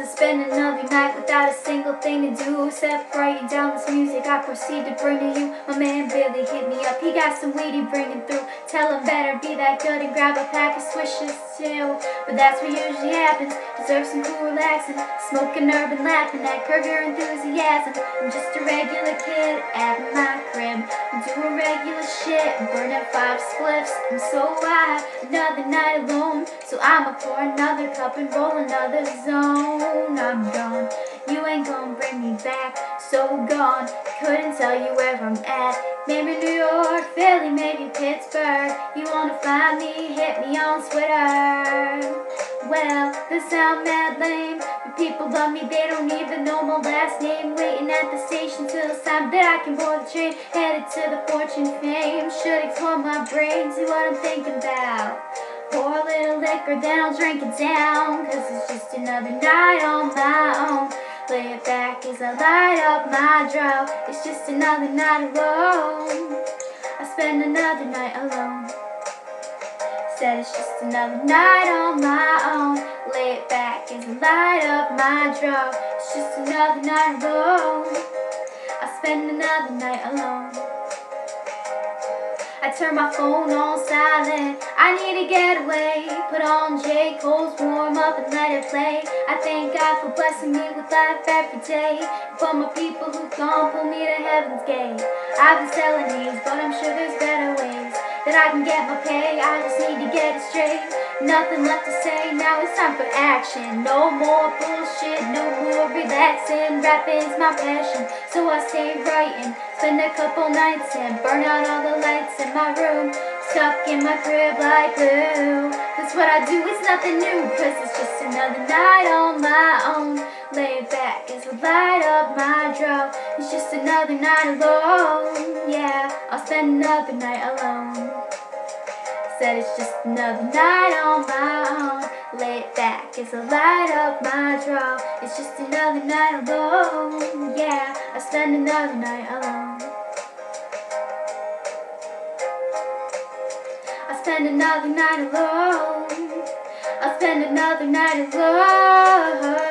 As I spend another night without a single thing to do except writing down this music, I proceed to bring to you. My man Billy hit me up, he got some weed he bringing through. Tell him better be that good and grab a pack of swishes too. But that's what usually happens, deserve some cool relaxing, smoking herb and laughing at curb your enthusiasm. I'm just a regular kid at my crib, doing regular shit, burning 5 spliffs. I'm so high, another night alone, so I'ma pour another cup and roll another zone. I'm gone, you ain't gonna bring me back, so gone, couldn't tell you where I'm at. Maybe New York, Philly, maybe Pittsburgh. You wanna find me, hit me on Twitter. Well, this sound mad lame, but people love me, they don't even know my last name. Waiting at the station till it's time that I can board the train, headed to the fortune fame. Should explore my brain, see what I'm thinking about. Pour a little liquor, then I'll drink it down, cause it's just another night on my own. Lay it back as I light up my draw. It's just another night alone. I spend another night alone. Said it's just another night on my own. Lay it back as I light up my draw. It's just another night alone. I spend another night alone. I turn my phone on silent, I need to get away. Put on J. Cole's Warm Up and let it play. I thank God for blessing me with life every day, and for my people who gon' pull me to heaven's gate. I've been selling these, but I'm sure there's better ways that I can get my pay. I just need to get it straight. Nothing left to say, now it's time for action. No more bullshit, no more relaxing. Rapping's my passion, so I stay writing. Spend a couple nights and burn out all the lights in my room, stuck in my crib like glue. That's what I do, it's nothing new, cause it's just another night on my own. Lay back as I light up my draw. It's just another night alone. Yeah, I'll spend another night alone. Said it's just another night on my own. Lay it back as I light up my draw. It's just another night alone. Yeah, I spend another night alone. I spend another night alone. I spend another night alone.